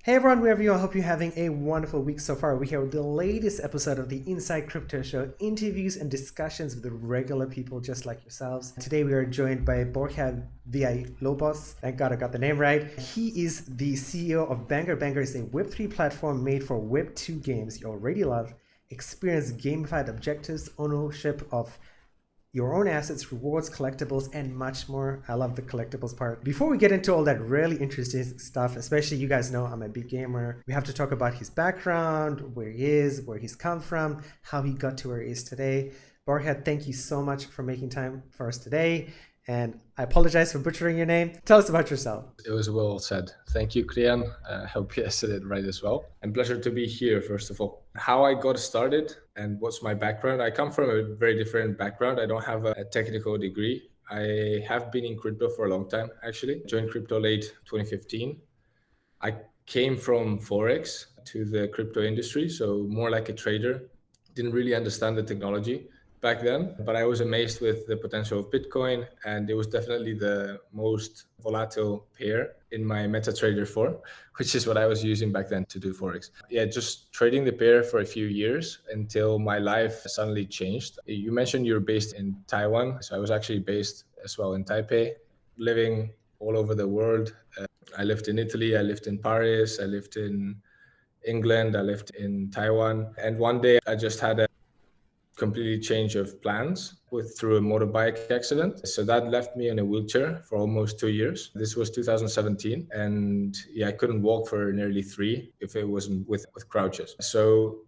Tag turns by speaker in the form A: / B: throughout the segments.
A: Hey everyone, wherever you are, I hope you're having a wonderful week so far. We're here with the latest episode of the Inside Crypto Show, interviews and discussions with the regular people just like yourselves. Today we are joined by Borja Villalobos. Thank God I got the name right. He is the CEO of Banger. Banger is a Web3 platform made for Web2 games you already love. Experience gamified objectives, ownership of your own assets, rewards, collectibles, and much more. I love the collectibles part. Before we get into all that really interesting stuff, especially you guys know I'm a big gamer, we have to talk about his background, where he is, where he's come from, how he got to where he is today. Borja, thank you so much for making time for us today. And I apologize for butchering your name. Tell us about yourself.
B: It was well said. Thank you, Krian. I hope I said it right as well. And pleasure to be here, first of all. How I got started and what's my background? I come from a very different background. I don't have a technical degree. I have been in crypto for a long time, actually. Joined crypto late 2015. I came from Forex to the crypto industry, so more like a trader. Didn't really understand the technology back then, but I was amazed with the potential of Bitcoin, and it was definitely the most volatile pair in my MetaTrader 4, which is what I was using back then to do Forex. Yeah, just trading the pair for a few years until my life suddenly changed. You mentioned you're based in Taiwan, so I was actually based as well in Taipei, living all over the world. I lived in Italy, I lived in Paris, I lived in England, I lived in Taiwan. And one day I just had a completely change of plans through a motorbike accident. So that left me in a wheelchair for almost 2 years. This was 2017. And yeah, I couldn't walk for nearly 3 if it wasn't with crouches. So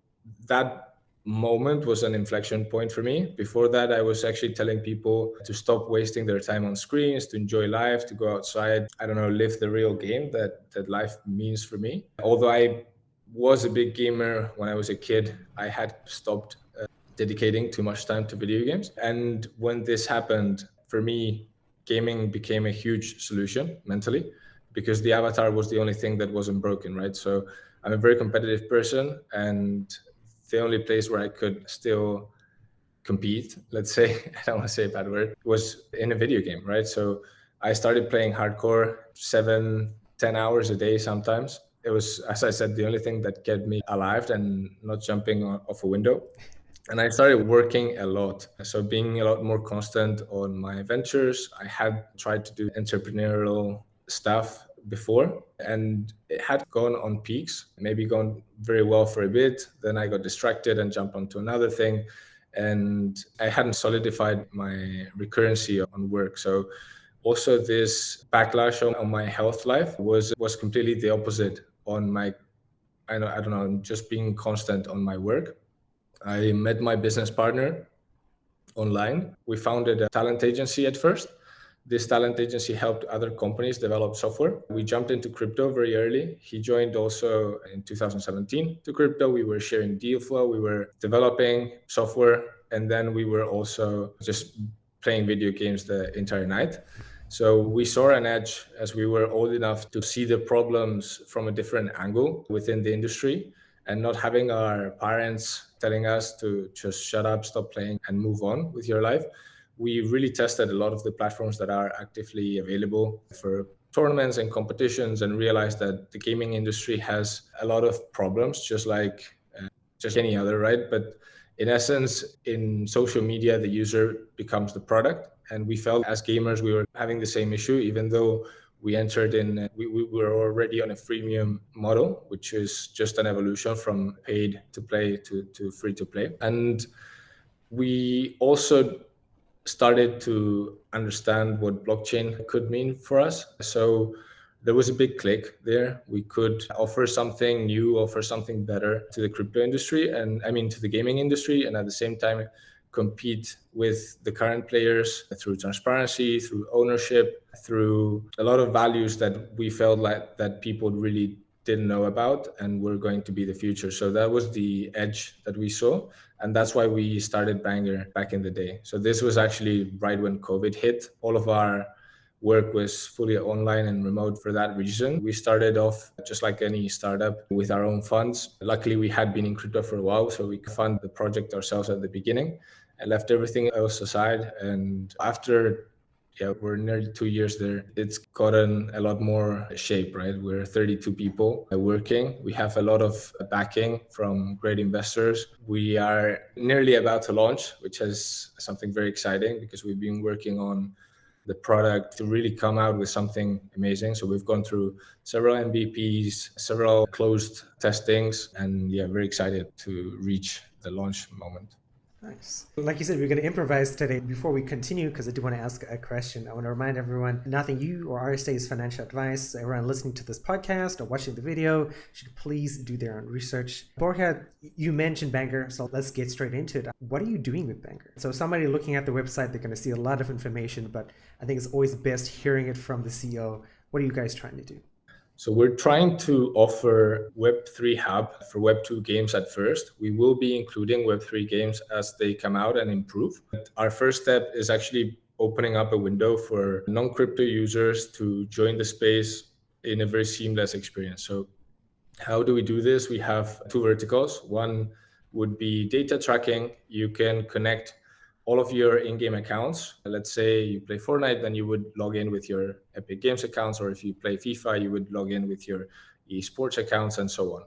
B: that moment was an inflection point for me. Before that, I was actually telling people to stop wasting their time on screens, to enjoy life, to go outside, I don't know, live the real game that life means for me. Although I was a big gamer when I was a kid, I had stopped dedicating too much time to video games. And when this happened, for me, gaming became a huge solution mentally because the avatar was the only thing that wasn't broken, right? So I'm a very competitive person, and the only place where I could still compete, let's say, I don't want to say a bad word, was in a video game, right? So I started playing hardcore 7, 10 hours a day sometimes. It was, as I said, the only thing that kept me alive and not jumping off a window. And I started working a lot. So being a lot more constant on my ventures. I had tried to do entrepreneurial stuff before, and it had gone on peaks, maybe gone very well for a bit. Then I got distracted and jumped onto another thing. And I hadn't solidified my recurrency on work. So also this backlash on my health life was completely the opposite on my, I don't know, just being constant on my work. I met my business partner online. We founded a talent agency at first. This talent agency helped other companies develop software. We jumped into crypto very early. He joined also in 2017 to crypto. We were sharing deal flow, we were developing software, and then we were also just playing video games the entire night. So we saw an edge as we were old enough to see the problems from a different angle within the industry, and not having our parents telling us to just shut up, stop playing, and move on with your life. We really tested a lot of the platforms that are actively available for tournaments and competitions, and realized that the gaming industry has a lot of problems, just like just any other, right? But in essence, in social media, the user becomes the product. And we felt as gamers, we were having the same issue, even though we entered in, we were already on a freemium model, which is just an evolution from paid to play to free to play. And we also started to understand what blockchain could mean for us. So there was a big click there. We could offer something new, offer something better to the crypto industry, and I mean to the gaming industry, and at the same time compete with the current players through transparency, through ownership, through a lot of values that we felt like that people really didn't know about and were going to be the future. So that was the edge that we saw. And that's why we started Banger back in the day. So this was actually right when COVID hit. All of our work was fully online and remote for that reason. We started off just like any startup with our own funds. Luckily, we had been in crypto for a while, so we could fund the project ourselves at the beginning. I left everything else aside. And after Yeah, we're nearly 2 years there. It's gotten a lot more shape, right? We're 32 people working. We have a lot of backing from great investors. We are nearly about to launch, which is something very exciting because we've been working on the product to really come out with something amazing. So we've gone through several MVPs, several closed testings, and yeah, very excited to reach the launch moment.
A: Nice. Like you said, we're going to improvise today. Before we continue, because I do want to ask a question, I want to remind everyone nothing you or I say is financial advice. So everyone listening to this podcast or watching the video should please do their own research. Borja, you mentioned Banger, so let's get straight into it. What are you doing with Banger? So somebody looking at the website, they're going to see a lot of information, but I think it's always best hearing it from the CEO. What are you guys trying to do?
B: So we're trying to offer Web3 Hub for Web2 games at first. We will be including Web3 games as they come out and improve. But our first step is actually opening up a window for non-crypto users to join the space in a very seamless experience. So how do we do this? We have two verticals. One would be data tracking. You can connect all of your in-game accounts. Let's say you play Fortnite, then you would log in with your Epic Games accounts, or if you play FIFA, you would log in with your esports accounts and so on.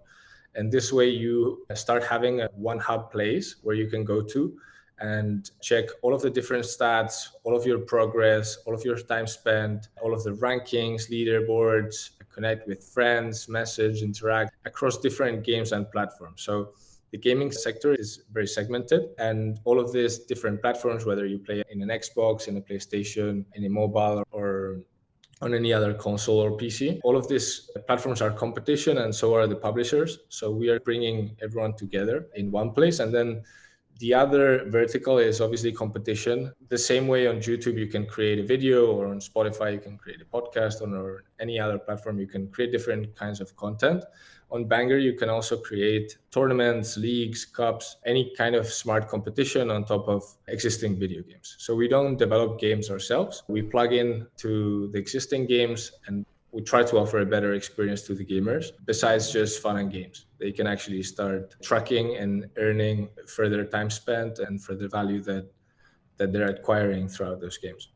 B: And this way you start having a one hub place where you can go to and check all of the different stats, all of your progress, all of your time spent, all of the rankings, leaderboards, connect with friends, message, interact across different games and platforms. So the gaming sector is very segmented, and all of these different platforms, whether you play in an Xbox, in a PlayStation, in a mobile, or on any other console or PC. All of these platforms are competition, and so are the publishers. So we are bringing everyone together in one place. And then the other vertical is obviously competition. The same way on YouTube, you can create a video, or on Spotify, you can create a podcast, or any other platform, you can create different kinds of content. On Banger, you can also create tournaments, leagues, cups, any kind of smart competition on top of existing video games. So we don't develop games ourselves. We plug in to the existing games, and we try to offer a better experience to the gamers besides just fun and games. They can actually start tracking and earning further time spent and further value that they're acquiring throughout those games.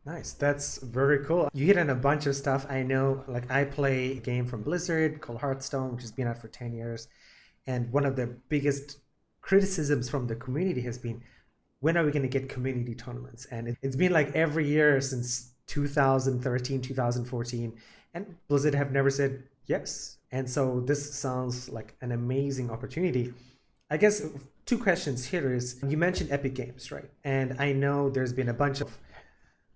A: Nice. That's very cool. You hit on a bunch of stuff. I know, like, I play a game from Blizzard called Hearthstone, which has been out for 10 years. And one of the biggest criticisms from the community has been, when are we going to get community tournaments? And it's been like every year since 2013, 2014. And Blizzard have never said yes. And so this sounds like an amazing opportunity. I guess two questions here is, you mentioned Epic Games, right? And I know there's been a bunch of,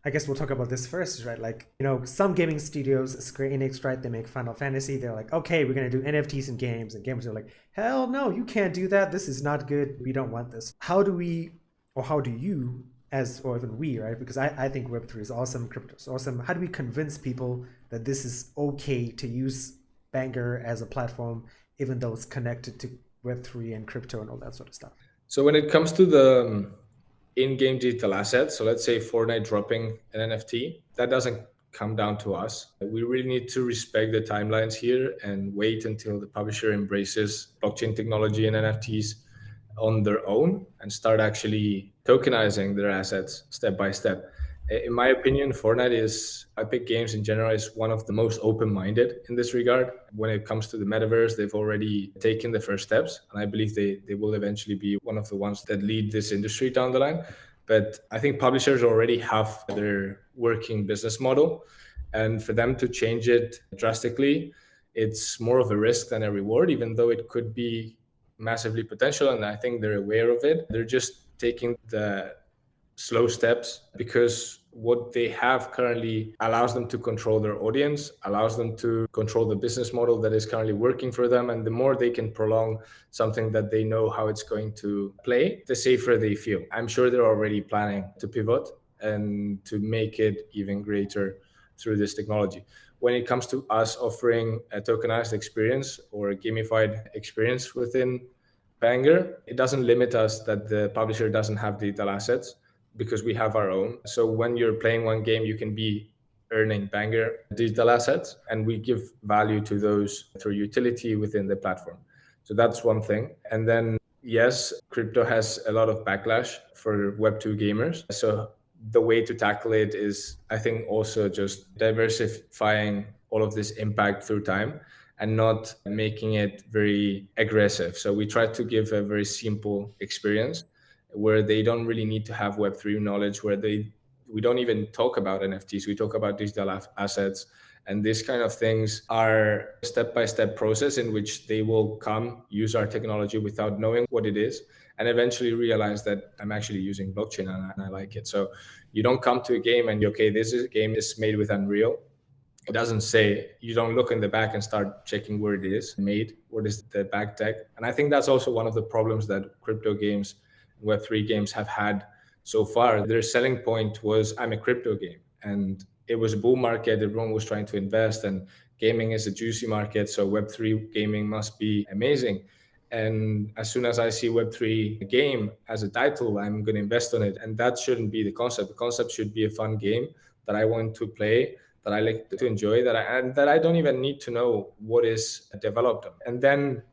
A: I guess we'll talk about this first, right? Like, some gaming studios, Square Enix, right? They make Final Fantasy. They're like, okay, we're going to do NFTs in games. And gamers are like, hell no, you can't do that. This is not good. We don't want this. How do we, or how do you, or even we, right? Because I think Web3 is awesome, crypto is awesome. How do we convince people that this is okay to use Banger as a platform, even though it's connected to Web3 and crypto and all that sort of stuff?
B: So when it comes to the in-game digital assets, so let's say Fortnite dropping an NFT, that doesn't come down to us. We really need to respect the timelines here and wait until the publisher embraces blockchain technology and NFTs on their own and start actually tokenizing their assets step by step. In my opinion, Epic Games in general is one of the most open-minded in this regard. When it comes to the metaverse, they've already taken the first steps, and I believe they will eventually be one of the ones that lead this industry down the line. But I think publishers already have their working business model, and for them to change it drastically, it's more of a risk than a reward, even though it could be massively potential, and I think they're aware of it. They're just taking the slow steps because what they have currently allows them to control their audience, allows them to control the business model that is currently working for them. And the more they can prolong something that they know how it's going to play, the safer they feel. I'm sure they're already planning to pivot and to make it even greater through this technology. When it comes to us offering a tokenized experience or a gamified experience within Banger, it doesn't limit us that the publisher doesn't have digital assets, because we have our own. So when you're playing one game, you can be earning Banger digital assets, and we give value to those through utility within the platform. So that's one thing. And then, yes, crypto has a lot of backlash for Web2 gamers. So the way to tackle it is, I think, also just diversifying all of this impact through time and not making it very aggressive. So we try to give a very simple experience where they don't really need to have Web3 knowledge, where we don't even talk about NFTs, we talk about digital assets. And these kind of things are a step-by-step process in which they will come use our technology without knowing what it is, and eventually realize that I'm actually using blockchain and I like it. So you don't come to a game and okay, this is a game is made with Unreal. It doesn't say, you don't look in the back and start checking where it is made, what is the back tech. And I think that's also one of the problems that crypto games, Web3 games have had so far. Their selling point was, I'm a crypto game. And it was a bull market, everyone was trying to invest, and gaming is a juicy market, so Web3 gaming must be amazing. And as soon as I see Web3 game as a title, I'm going to invest on it. And that shouldn't be the concept. The concept should be a fun game that I want to play, that I like to enjoy, and that I don't even need to know what is developed on. And then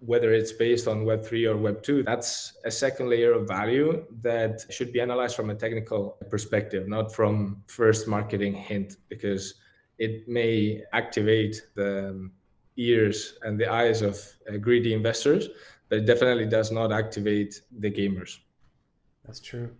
B: whether it's based on Web3 or Web2, that's a second layer of value that should be analyzed from a technical perspective, not from first marketing hint, because it may activate the ears and the eyes of greedy investors, but it definitely does not activate the gamers.
A: That's true.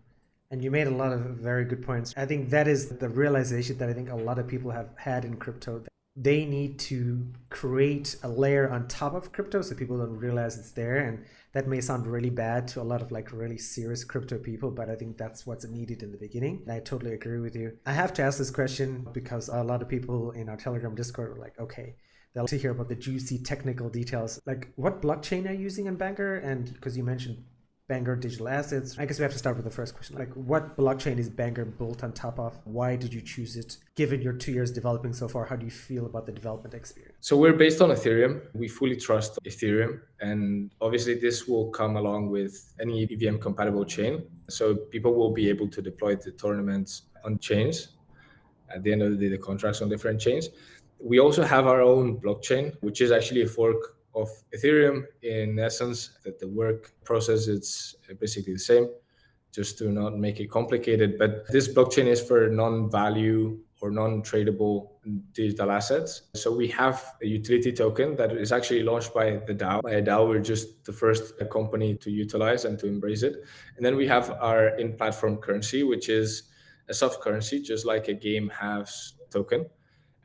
A: And you made a lot of very good points. I think that is the realization that I think a lot of people have had in crypto. They need to create a layer on top of crypto so people don't realize it's there. And that may sound really bad to a lot of like really serious crypto people, but I think that's what's needed in the beginning. And I totally agree with you. I have to ask this question because a lot of people in our Telegram Discord are like, okay, they'll to hear about the juicy technical details. Like, what blockchain are you using in Banger? And because you mentioned Banger digital assets, I guess we have to start with the first question. Like, what blockchain is Banger built on top of? Why did you choose it? Given your 2 years developing so far, how do you feel about the development experience?
B: So we're based on Ethereum. We fully trust Ethereum. And obviously this will come along with any EVM compatible chain. So people will be able to deploy the tournaments on chains. At the end of the day, the contracts on different chains. We also have our own blockchain, which is actually a fork of Ethereum. In essence, that the work process, it's basically the same, just to not make it complicated. But this blockchain is for non-value or non-tradable digital assets. So we have a utility token that is actually launched by the DAO. By a DAO, we're just the first company to utilize and to embrace it. And then we have our in-platform currency, which is a soft currency, just like a game has token.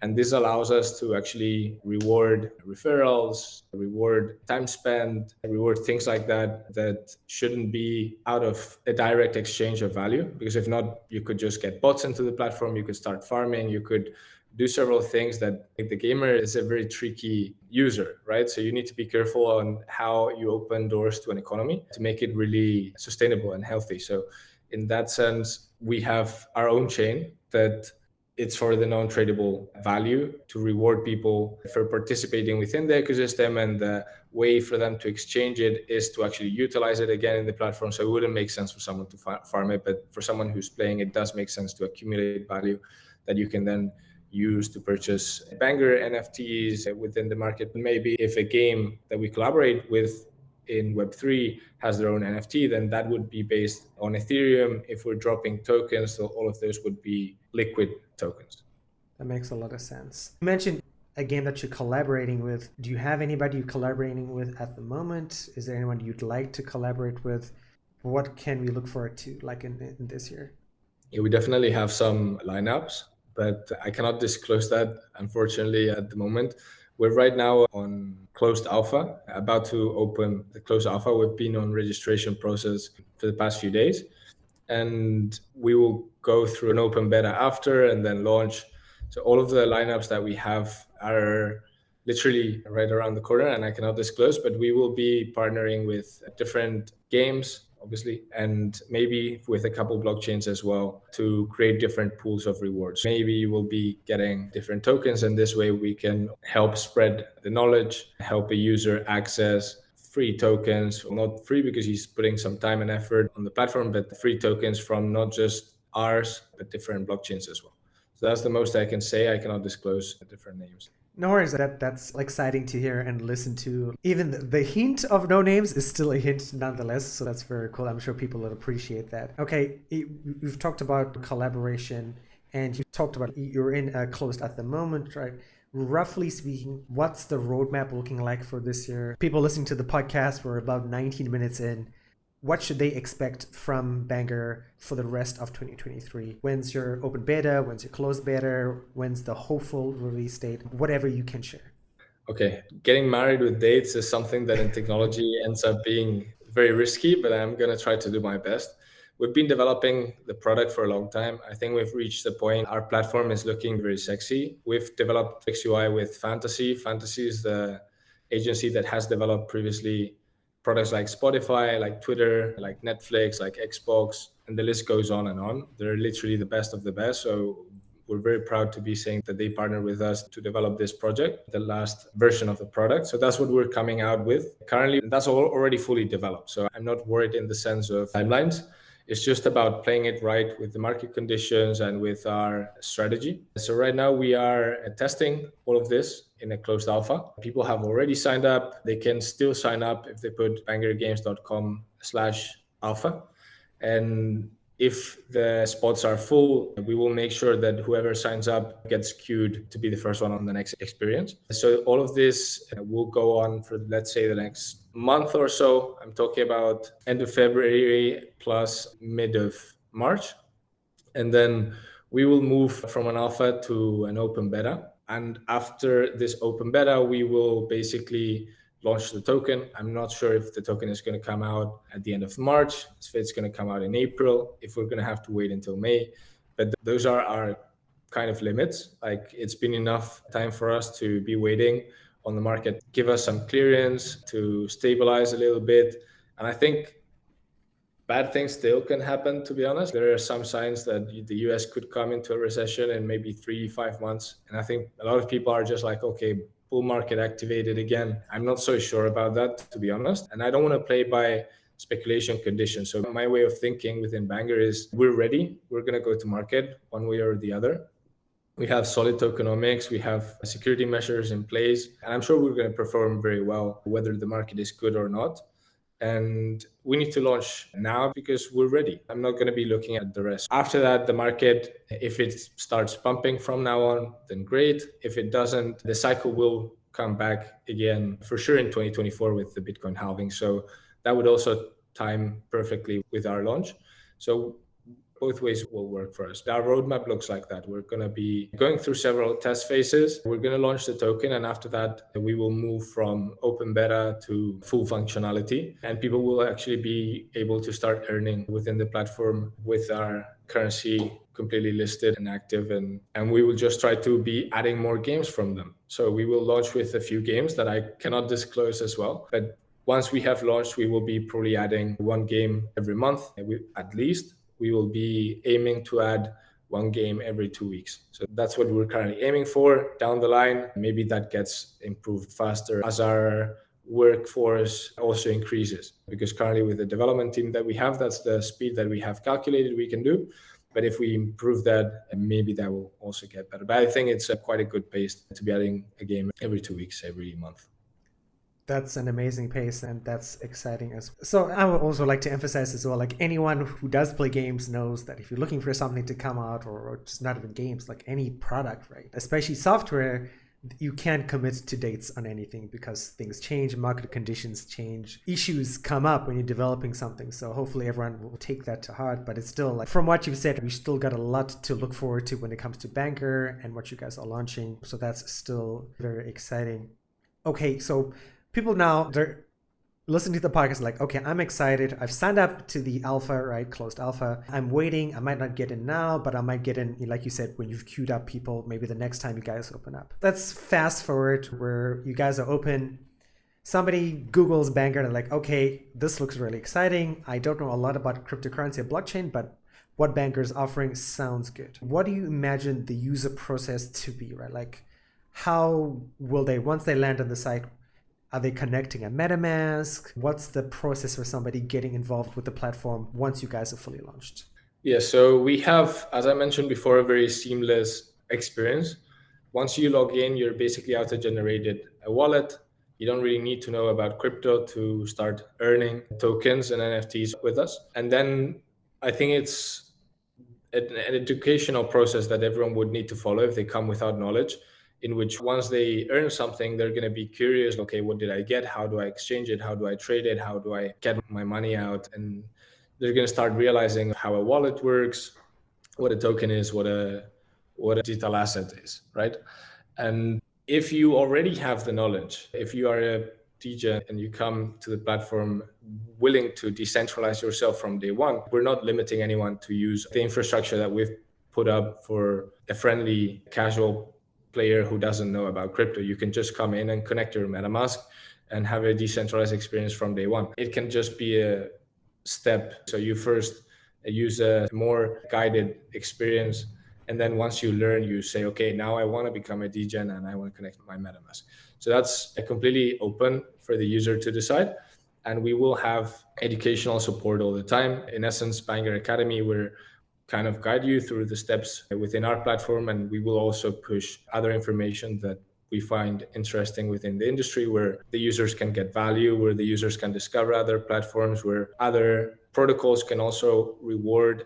B: And this allows us to actually reward referrals, reward time spent, reward things like that, that shouldn't be out of a direct exchange of value. Because if not, you could just get bots into the platform, you could start farming, you could do several things that the gamer is a very tricky user, right? So you need to be careful on how you open doors to an economy to make it really sustainable and healthy. So in that sense, we have our own chain that it's for the non-tradable value to reward people for participating within the ecosystem, and the way for them to exchange it is to actually utilize it again in the platform. So it wouldn't make sense for someone to farm it, but for someone who's playing, it does make sense to accumulate value that you can then use to purchase Banger NFTs within the market. Maybe if a game that we collaborate with in Web3 has their own NFT, then that would be based on Ethereum. If we're dropping tokens, so all of those would be liquid tokens.
A: That makes a lot of sense. You mentioned a game that you're collaborating with. Do you have anybody you're collaborating with at the moment? Is there anyone you'd like to collaborate with? What can we look forward to like in this year?
B: Yeah, we definitely have some lineups, but I cannot disclose that, unfortunately, at the moment. We're right now on closed alpha, about to open the closed alpha. We've been on registration process for the past few days, and we will go through an open beta after and then launch. So all of the lineups that we have are literally right around the corner, and I cannot disclose, but we will be partnering with different games, obviously, and maybe with a couple blockchains as well to create different pools of rewards. Maybe you will be getting different tokens, and this way we can help spread the knowledge, help a user access free tokens, not free because he's putting some time and effort on the platform, but free tokens from not just ours, but different blockchains as well. So that's the most I can say. I cannot disclose the different names.
A: No worries. That's exciting to hear and listen to. Even the hint of no names is still a hint nonetheless. So that's very cool. I'm sure people will appreciate that. Okay, we've talked about collaboration, and you talked about you're in closed at the moment, right? Roughly speaking, what's the roadmap looking like for this year? People listening to the podcast, we're about 19 minutes in. What should they expect from Banger for the rest of 2023? When's your open beta? When's your closed beta? When's the hopeful release date? Whatever you can share.
B: Okay, getting married with dates is something that in technology ends up being very risky, but I'm going to try to do my best. We've been developing the product for a long time. I think we've reached the point our platform is looking very sexy. We've developed XUI with Fantasy. Fantasy is the agency that has developed previously products like Spotify, like Twitter, like Netflix, like Xbox, and the list goes on and on. They're literally the best of the best. So we're very proud to be saying that they partnered with us to develop this project, the last version of the product. So that's what we're coming out with. Currently, that's already fully developed. So I'm not worried in the sense of timelines. It's just about playing it right with the market conditions and with our strategy. So right now we are testing all of this in a closed alpha. People have already signed up. They can still sign up if they put bangergames.com/alpha. And if the spots are full, we will make sure that whoever signs up gets queued to be the first one on the next experience. So all of this will go on for, let's say, the next month or so. I'm talking about end of February plus mid of March. And then we will move from an alpha to an open beta. And after this open beta, we will basically launch the token. I'm not sure if the token is going to come out at the end of March, if it's going to come out in April, if we're going to have to wait until May. But those are our kind of limits. Like, it's been enough time for us to be waiting on the market, give us some clearance to stabilize a little bit. And I think bad things still can happen, to be honest. There are some signs that the US could come into a recession in maybe 3-5 months. And I think a lot of people are just like, okay, bull market activated again. I'm not so sure about that, to be honest. And I don't want to play by speculation conditions. So my way of thinking within Banger is we're ready. We're going to go to market one way or the other. We have solid tokenomics, we have security measures in place, and I'm sure we're going to perform very well, whether the market is good or not. And we need to launch now because we're ready. I'm not going to be looking at the rest. After that, the market, if it starts pumping from now on, then great. If it doesn't, the cycle will come back again for sure in 2024 with the Bitcoin halving. So that would also time perfectly with our launch. So both ways will work for us. Our roadmap looks like that. We're going to be going through several test phases. We're going to launch the token, and after that, we will move from open beta to full functionality. And people will actually be able to start earning within the platform with our currency completely listed and active. And we will just try to be adding more games from them. So we will launch with a few games that I cannot disclose as well. But once we have launched, we will be probably adding one game every month, at least. We will be aiming to add one game every 2 weeks. So that's what we're currently aiming for. Down the line, maybe that gets improved faster as our workforce also increases. Because currently with the development team that we have, that's the speed that we have calculated we can do. But if we improve that, maybe that will also get better. But I think it's quite a good pace to be adding a game every 2 weeks, every month.
A: That's an amazing pace, and that's exciting as well. So I would also like to emphasize as well, like anyone who does play games knows that if you're looking for something to come out, or just not even games, like any product, right? Especially software, you can't commit to dates on anything because things change, market conditions change, issues come up when you're developing something. So hopefully everyone will take that to heart. But it's still, like, from what you've said, we still got a lot to look forward to when it comes to Banker and what you guys are launching. So that's still very exciting. Okay, so people now, they're listening to the podcast like, okay, I'm excited. I've signed up to the alpha, right? Closed alpha. I'm waiting. I might not get in now, but I might get in, like you said, when you've queued up people, maybe the next time you guys open up. Let's fast forward where you guys are open. Somebody Googles Banger and like, okay, this looks really exciting. I don't know a lot about cryptocurrency or blockchain, but what Banger is offering sounds good. What do you imagine the user process to be, right? Like, how will they, once they land on the site, are they connecting a MetaMask? What's the process for somebody getting involved with the platform once you guys are fully launched?
B: Yeah, so we have, as I mentioned before, a very seamless experience. Once you log in, you're basically auto-generated a wallet. You don't really need to know about crypto to start earning tokens and NFTs with us. And then I think it's an educational process that everyone would need to follow if they come without knowledge, in which once they earn something, they're going to be curious. Okay, what did I get? How do I exchange it? How do I trade it? How do I get my money out? And they're going to start realizing how a wallet works, what a token is, what a digital asset is, right? And if you already have the knowledge, if you are a DJ and you come to the platform willing to decentralize yourself from day one, we're not limiting anyone to use the infrastructure that we've put up for a friendly, casual player who doesn't know about crypto. You can just come in and connect your MetaMask and have a decentralized experience from day one. It can just be a step. So you first use a more guided experience, and then once you learn, you say, okay, now I want to become a degen and I want to connect my MetaMask. So that's completely open for the user to decide. And we will have educational support all the time. In essence, Banger Academy, we're kind of guide you through the steps within our platform, and we will also push other information that we find interesting within the industry, where the users can get value, where the users can discover other platforms, where other protocols can also reward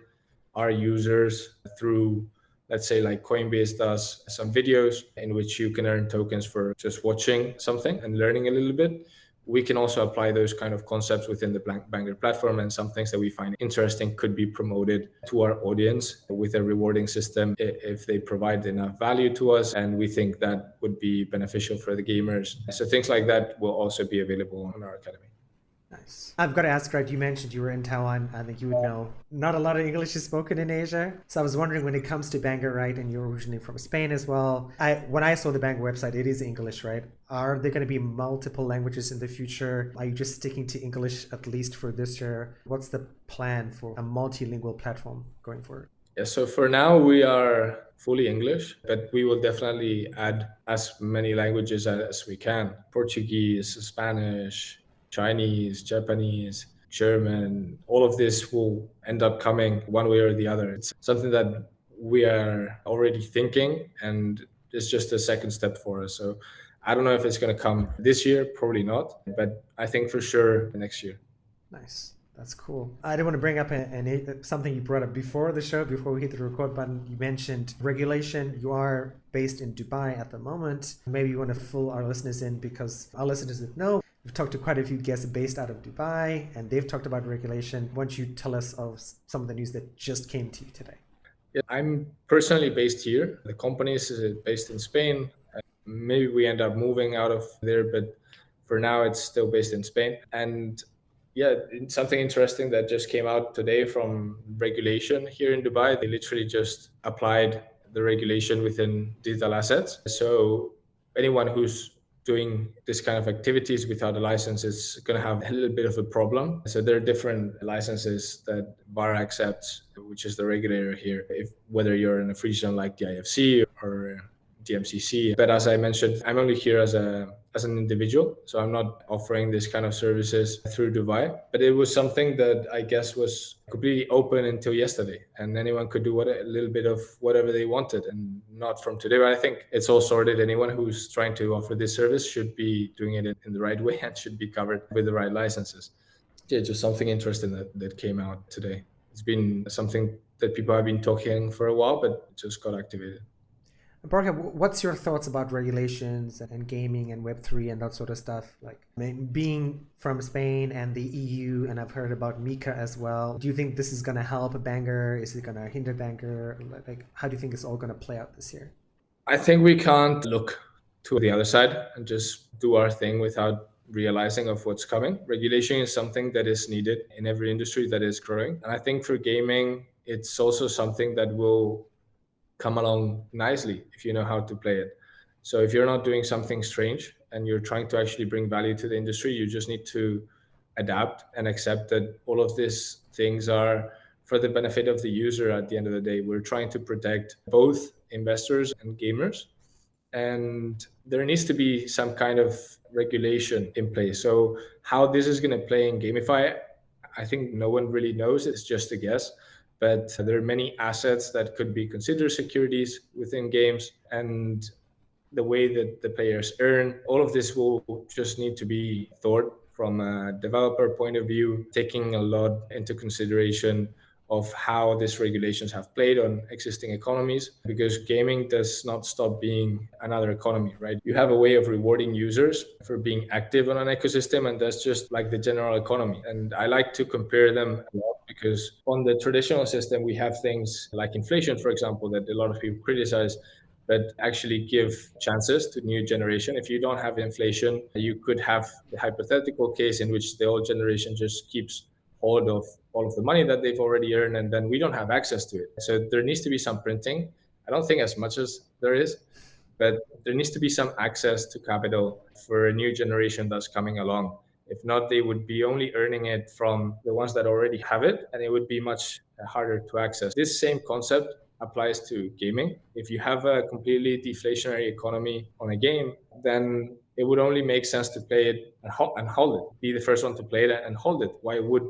B: our users through, let's say, like Coinbase does some videos in which you can earn tokens for just watching something and learning a little bit. We can also apply those kind of concepts within the Banger platform, and some things that we find interesting could be promoted to our audience with a rewarding system if they provide enough value to us, and we think that would be beneficial for the gamers. So things like that will also be available on our academy.
A: Nice. I've got to ask, right? You mentioned you were in Taiwan. I think you would know not a lot of English is spoken in Asia. So I was wondering, when it comes to Banger, right? And you're originally from Spain as well. When I saw the Banger website, it is English, right? Are there going to be multiple languages in the future? Are you just sticking to English at least for this year? What's the plan for a multilingual platform going forward?
B: Yeah, so for now we are fully English, but we will definitely add as many languages as we can. Portuguese, Spanish, Chinese, Japanese, German, all of this will end up coming one way or the other. It's something that we are already thinking, and it's just a second step for us. So I don't know if it's going to come this year, probably not, but I think for sure next year.
A: Nice. That's cool. I didn't want to bring up something you brought up before the show, before we hit the record button. You mentioned regulation. You are based in Dubai at the moment. Maybe you want to fill our listeners in, because our listeners would know. We've talked to quite a few guests based out of Dubai, and they've talked about regulation. Why don't you tell us of some of the news that just came to you today?
B: Yeah, I'm personally based here. The company is based in Spain. Maybe we end up moving out of there, but for now it's still based in Spain. And yeah, something interesting that just came out today from regulation here in Dubai. They literally just applied the regulation within digital assets. So anyone who's doing this kind of activities without a license is going to have a little bit of a problem. So there are different licenses that VAR accepts, which is the regulator here, if whether you're in a free zone like the IFC or DMCC. But as I mentioned, I'm only here as an individual, so I'm not offering this kind of services through Dubai. But it was something that I guess was completely open until yesterday, and anyone could do a little bit of whatever they wanted, and not from today. But I think it's all sorted. Anyone who's trying to offer this service should be doing it in the right way and should be covered with the right licenses. Yeah, just something interesting that came out today. It's been something that people have been talking for a while, but it just got activated.
A: Borja, what's your thoughts about regulations and gaming and Web3 and that sort of stuff? Like, I mean, being from Spain and the EU, and I've heard about Mika as well. Do you think this is going to help a Banger? Is it going to hinder Banger? Like, how do you think it's all going to play out this year?
B: I think we can't look to the other side and just do our thing without realizing of what's coming. Regulation is something that is needed in every industry that is growing. And I think for gaming, it's also something that will come along nicely if you know how to play it. So if you're not doing something strange and you're trying to actually bring value to the industry, you just need to adapt and accept that all of these things are for the benefit of the user. At the end of the day, we're trying to protect both investors and gamers, and there needs to be some kind of regulation in place. So how this is going to play in gamify, I think no one really knows. It's just a guess. But there are many assets that could be considered securities within games, and the way that the players earn. All of this will just need to be thought from a developer point of view, taking a lot into consideration of how these regulations have played on existing economies, because gaming does not stop being another economy, right? You have a way of rewarding users for being active on an ecosystem, and that's just like the general economy. And I like to compare them a lot, because on the traditional system, we have things like inflation, for example, that a lot of people criticize, but actually give chances to new generation. If you don't have inflation, you could have the hypothetical case in which the old generation just keeps hold of all of the money that they've already earned, and then we don't have access to it. So there needs to be some printing. I don't think as much as there is, but there needs to be some access to capital for a new generation that's coming along. If not, they would be only earning it from the ones that already have it, and it would be much harder to access. This same concept applies to gaming. If you have a completely deflationary economy on a game, then it would only make sense to play it and hold it, be the first one to play it and hold it. Why would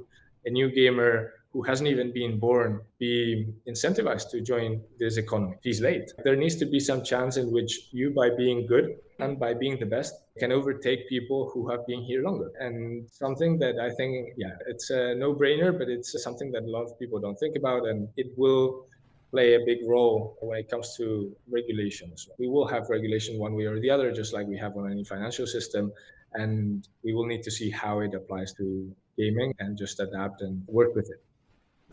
B: a new gamer who hasn't even been born be incentivized to join this economy? He's late. There needs to be some chance in which you, by being good and by being the best, can overtake people who have been here longer. And something that I think, yeah, it's a no-brainer, but it's something that a lot of people don't think about, and it will play a big role when it comes to regulations. We will have regulation one way or the other, just like we have on any financial system, and we will need to see how it applies to gaming and just adapt and work with it.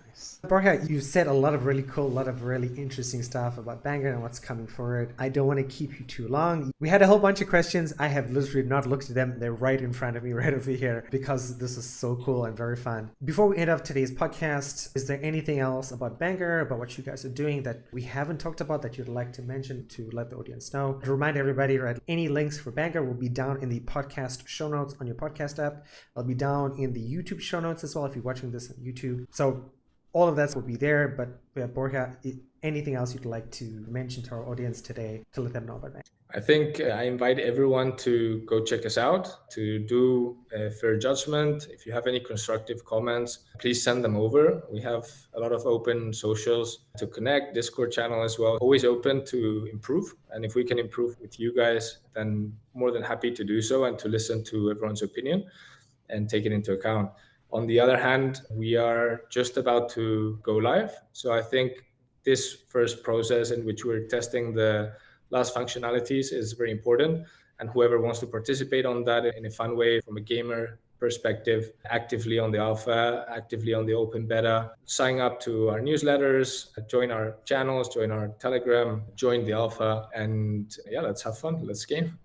A: Nice. Borja, you said a lot of really cool, a lot of really interesting stuff about Banger and what's coming forward. I don't want to keep you too long. We had a whole bunch of questions. I have literally not looked at them. They're right in front of me, right over here, because this is so cool and very fun. Before we end up today's podcast, is there anything else about Banger, about what you guys are doing that we haven't talked about that you'd like to mention to let the audience know? To remind everybody, right, any links for Banger will be down in the podcast show notes on your podcast app. I'll be down in the YouTube show notes as well if you're watching this on YouTube. So all of that will be there, but Borja, anything else you'd like to mention to our audience today to let them know about that?
B: I think I invite everyone to go check us out, to do a fair judgment. If you have any constructive comments, please send them over. We have a lot of open socials to connect, Discord channel as well. Always open to improve. And if we can improve with you guys, then more than happy to do so and to listen to everyone's opinion and take it into account. On the other hand, we are just about to go live. So I think this first process in which we're testing the last functionalities is very important. And whoever wants to participate on that in a fun way from a gamer perspective, actively on the alpha, actively on the open beta, sign up to our newsletters, join our channels, join our Telegram, join the alpha, and yeah, let's have fun. Let's game.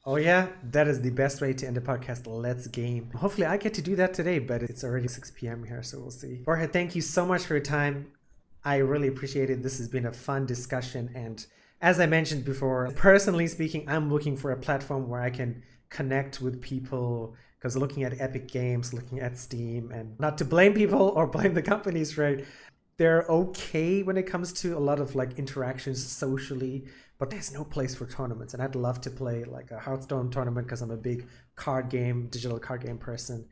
A: Oh yeah, that is the best way to end the podcast. Let's game. Hopefully I get to do that today, but it's already 6 p.m. here, so we'll see. Borja, thank you so much for your time. I really appreciate it. This has been a fun discussion. And as I mentioned before, personally speaking, I'm looking for a platform where I can connect with people, because looking at Epic Games, looking at Steam, and not to blame people or blame the companies, right? They're okay when it comes to a lot of like interactions socially, but there's no place for tournaments. And I'd love to play like a Hearthstone tournament because I'm a big digital card game person.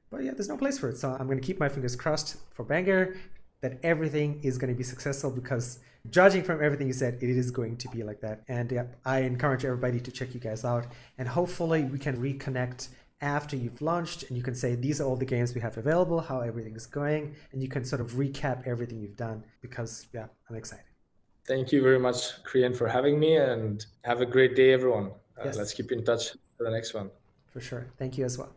A: But yeah, there's no place for it. So I'm going to keep my fingers crossed for Banger that everything is going to be successful, because judging from everything you said, it is going to be like that. And yeah, I encourage everybody to check you guys out, and hopefully we can reconnect after you've launched and you can say, these are all the games we have available, how everything is going, and you can sort of recap everything you've done, because yeah, I'm excited.
B: Thank you very much, Krian, for having me, and have a great day, everyone.
A: Yes.
B: Let's keep in touch for the next one.
A: For sure. Thank you as well.